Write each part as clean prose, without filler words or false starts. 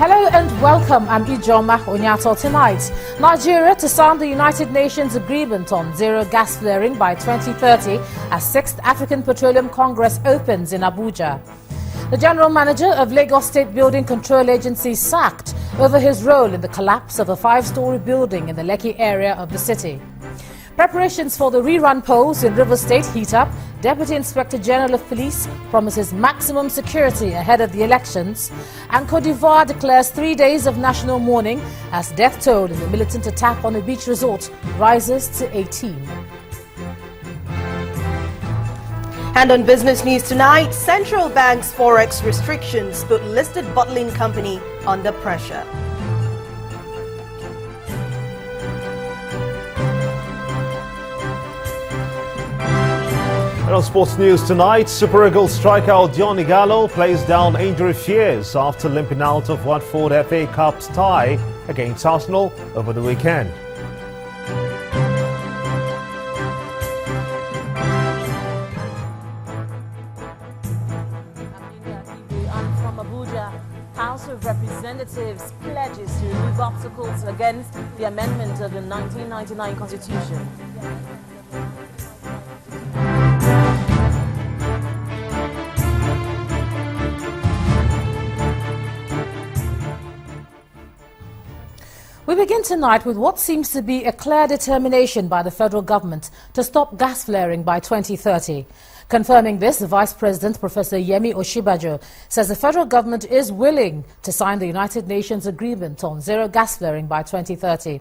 Hello and welcome. I'm Ijoma Onyato. Tonight, Nigeria to sign the United Nations Agreement on zero gas flaring by 2030 as 6th African Petroleum Congress opens in Abuja. The General Manager of Lagos State Building Control Agency sacked over his role in the collapse of a 5-story building in the Lekki area of the city. Preparations for the rerun polls in Rivers State heat up. Deputy Inspector General of Police promises maximum security ahead of the elections. And Côte d'Ivoire declares 3 days of national mourning as death toll in the militant attack on a beach resort rises to 18. And on business news tonight, central bank's forex restrictions put listed bottling company under pressure. And on sports news tonight, Super Eagles striker Odion Ighalo plays down injury fears after limping out of Watford FA Cup's tie against Arsenal over the weekend. And from Abuja, House of Representatives pledges to remove obstacles against the amendment of the 1999 Constitution. We begin tonight with what seems to be a clear determination by the federal government to stop gas flaring by 2030. Confirming this, the Vice President, Professor Yemi Osinbajo, says the federal government is willing to sign the United Nations Agreement on zero gas flaring by 2030.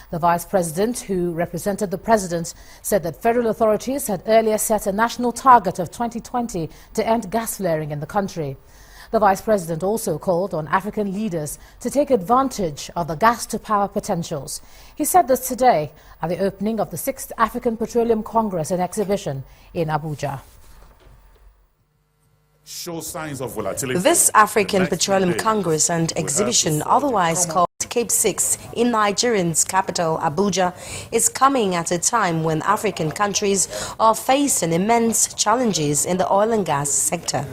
The Vice President, who represented the President, said that federal authorities had earlier set a national target of 2020 to end gas flaring in the country. The Vice President also called on African leaders to take advantage of the gas-to-power potentials. He said this today at the opening of the 6th African Petroleum Congress and Exhibition in Abuja. Show signs of volatility. This African Petroleum Congress and Exhibition, otherwise called Cape 6 in Nigeria's capital Abuja, is coming at a time when African countries are facing immense challenges in the oil and gas sector.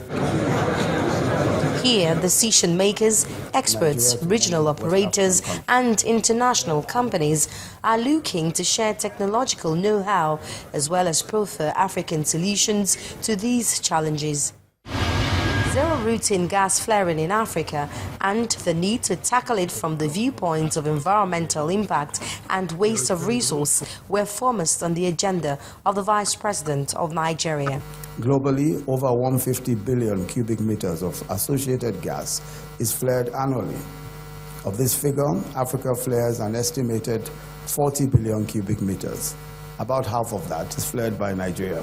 Here, decision makers, experts, regional operators and international companies are looking to share technological know-how as well as prefer African solutions to these challenges. Zero routine gas flaring in Africa and the need to tackle it from the viewpoint of environmental impact and waste of resource were foremost on the agenda of the Vice President of Nigeria. Globally, over 150 billion cubic meters of associated gas is flared annually. Of this figure, Africa flares an estimated 40 billion cubic meters. About half of that is flared by Nigeria.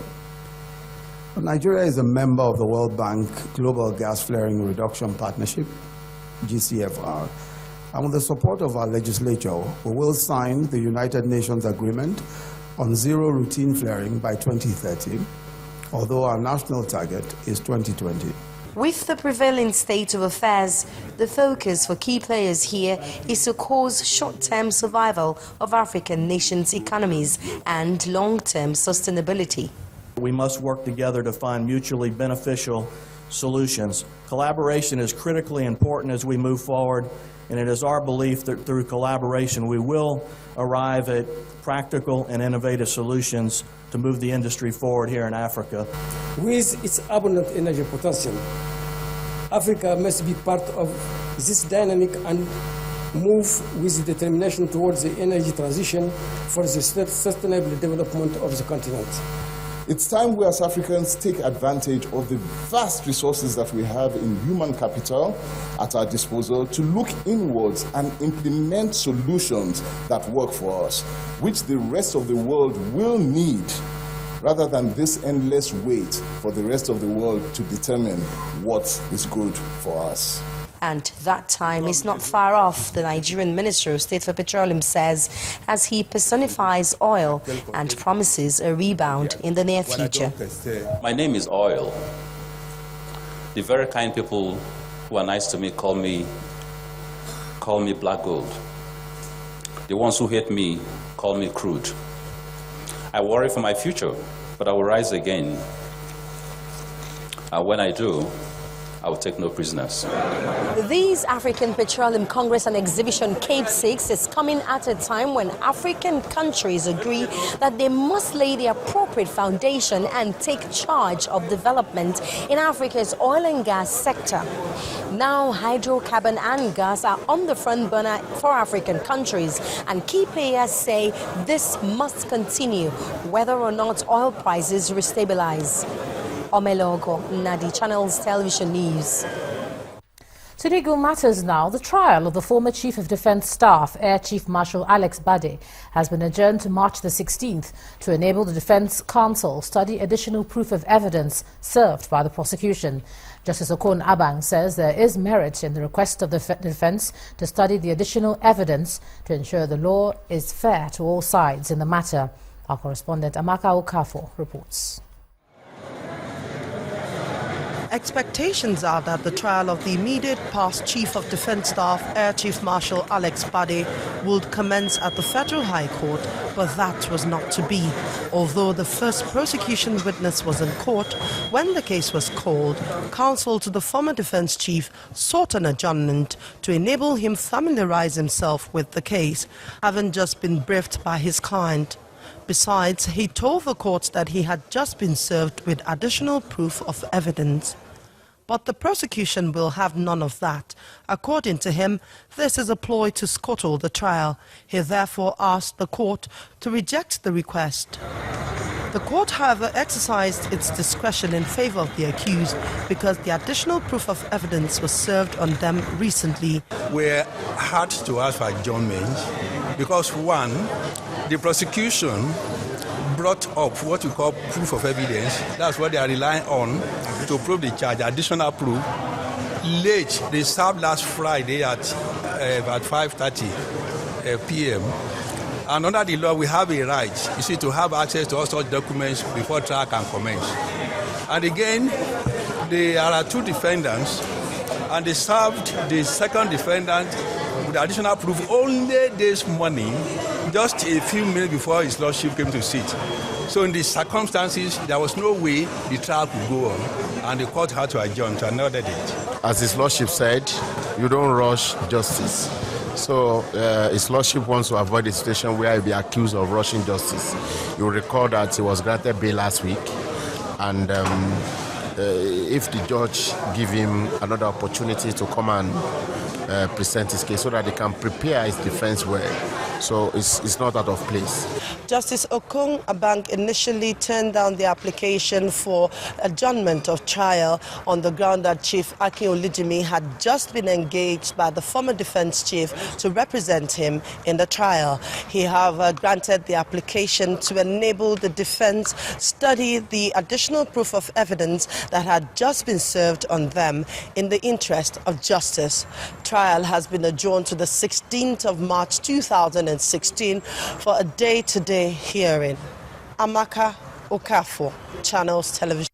Nigeria is a member of the World Bank Global Gas Flaring Reduction Partnership, GCFR, and with the support of our legislature, we will sign the United Nations Agreement on zero routine flaring by 2030, although our national target is 2020. With the prevailing state of affairs, the focus for key players here is to cause short-term survival of African nations' economies and long-term sustainability. We must work together to find mutually beneficial solutions. Collaboration is critically important as we move forward, and it is our belief that through collaboration we will arrive at practical and innovative solutions to move the industry forward here in Africa. With its abundant energy potential, Africa must be part of this dynamic and move with determination towards the energy transition for the sustainable development of the continent. It's time we as Africans take advantage of the vast resources that we have in human capital at our disposal to look inwards and implement solutions that work for us, which the rest of the world will need, rather than this endless wait for the rest of the world to determine what is good for us. And that time is not far off, the Nigerian Minister of State for Petroleum says, as he personifies oil and promises a rebound in the near future. My name is Oil. The very kind people who are nice to me call me black gold. The ones who hate me call me crude. I worry for my future, but I will rise again. And when I do, I will take no prisoners. These African Petroleum Congress and Exhibition Cape 6 is coming at a time when African countries agree that they must lay the appropriate foundation and take charge of development in Africa's oil and gas sector. Now, hydrocarbon and gas are on the front burner for African countries, and key players say this must continue whether or not oil prices restabilize. Omelogo, Nadi Channels Television News. To legal matters now, the trial of the former Chief of Defence Staff, Air Chief Marshal Alex Badeh, has been adjourned to March the 16th to enable the Defence Counsel study additional proof of evidence served by the prosecution. Justice Okon Abang says there is merit in the request of the defence to study the additional evidence to ensure the law is fair to all sides in the matter. Our correspondent Amaka Okafor reports. Expectations are that the trial of the immediate past Chief of Defence Staff, Air Chief Marshal Alex Badeh, would commence at the Federal High Court, but that was not to be. Although the first prosecution witness was in court, when the case was called, counsel to the former Defence Chief sought an adjournment to enable him familiarise himself with the case, having just been briefed by his client. Besides, he told the court that he had just been served with additional proof of evidence. But the prosecution will have none of that. According to him, this is a ploy to scuttle the trial. He therefore asked the court to reject the request. The court, however, exercised its discretion in favour of the accused because the additional proof of evidence was served on them recently. We had to ask for adjournment because, one, the prosecution brought up what we call proof of evidence. That's what they are relying on to prove the charge, additional proof. Late, they served last Friday at 5:30 p.m. And under the law, we have a right, you see, to have access to all such documents before trial can commence. And again, there are two defendants, and they served the second defendant with additional proof only this morning, just a few minutes before his lordship came to sit. So in these circumstances, there was no way the trial could go on, and the court had to adjourn to another date. As his lordship said, you don't rush justice. So his lordship wants to avoid a situation where he'll be accused of rushing justice. You'll recall that he was granted bail last week, and if the judge give him another opportunity to come and present his case so that he can prepare his defense well. So it's not out of place. Justice Okon Abang initially turned down the application for adjournment of trial on the ground that Chief Akin Olijimi had just been engaged by the former defense chief to represent him in the trial. He have granted the application to enable the defense study the additional proof of evidence that had just been served on them in the interest of justice. Trial has been adjourned to the 16th of March 2016 for a day-to-day hearing. Amaka Okafor, Channels Television.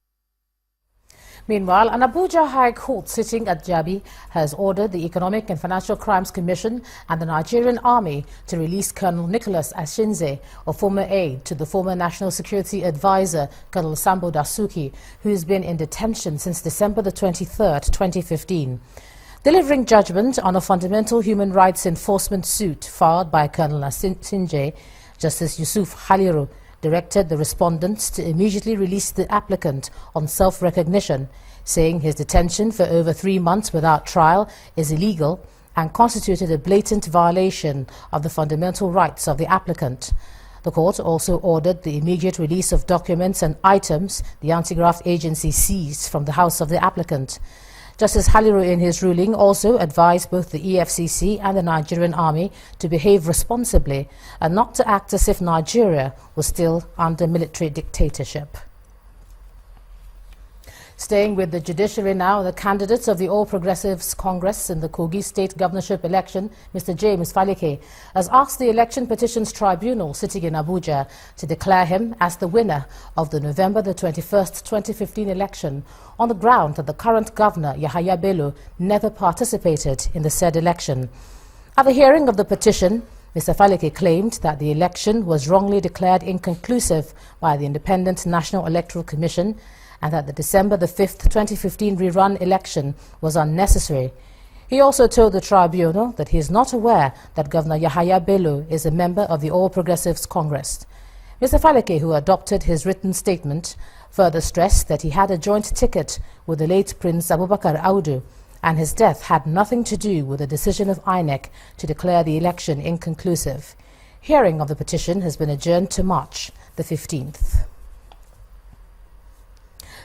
Meanwhile, an Abuja High Court sitting at Jabi has ordered the Economic and Financial Crimes Commission and the Nigerian Army to release Colonel Nicholas Ashinze, a former aide to the former National Security Advisor, Colonel Sambo Dasuki, who has been in detention since December the 23rd, 2015. Delivering judgment on a fundamental human rights enforcement suit filed by Colonel Ashinze, Justice Yusuf Haliru directed the respondents to immediately release the applicant on self-recognition, saying his detention for over 3 months without trial is illegal and constituted a blatant violation of the fundamental rights of the applicant. The court also ordered the immediate release of documents and items the anti-graft agency seized from the house of the applicant. Justice Haliru, in his ruling, also advised both the EFCC and the Nigerian Army to behave responsibly and not to act as if Nigeria was still under military dictatorship. Staying with the judiciary now, the candidate of the All Progressives Congress in the Kogi State governorship election, Mr. James Falike, has asked the Election Petitions Tribunal sitting in Abuja to declare him as the winner of the November the 21st, 2015 election on the ground that the current governor, Yahaya Bello, never participated in the said election. At the hearing of the petition, Mr. Falike claimed that the election was wrongly declared inconclusive by the Independent National Electoral Commission and that the December the 5th, 2015 rerun election was unnecessary. He also told the tribunal that he is not aware that Governor Yahaya Bello is a member of the All Progressives Congress. Mr. Faleke, who adopted his written statement, further stressed that he had a joint ticket with the late Prince Abubakar Audu, and his death had nothing to do with the decision of INEC to declare the election inconclusive. Hearing of the petition has been adjourned to March the 15th.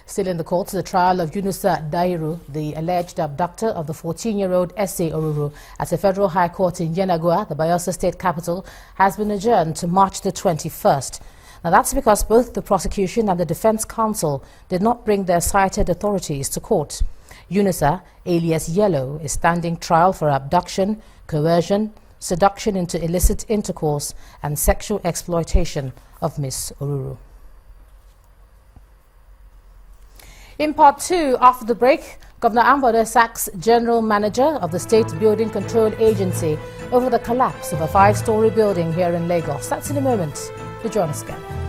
Still in the courts, the trial of Yunusa Dairu, the alleged abductor of the 14-year-old S.A. Oruru at a federal high court in Yenagoa, the Bayelsa state capital, has been adjourned to March the 21st. Now that's because both the prosecution and the defense counsel did not bring their cited authorities to court. Yunusa, alias Yellow, is standing trial for abduction, coercion, seduction into illicit intercourse and sexual exploitation of Miss Oruru. In part 2, after the break, Governor Badeh sacks General Manager of the State Building Control Agency over the collapse of a 5-story building here in Lagos. That's in a moment. So join us again.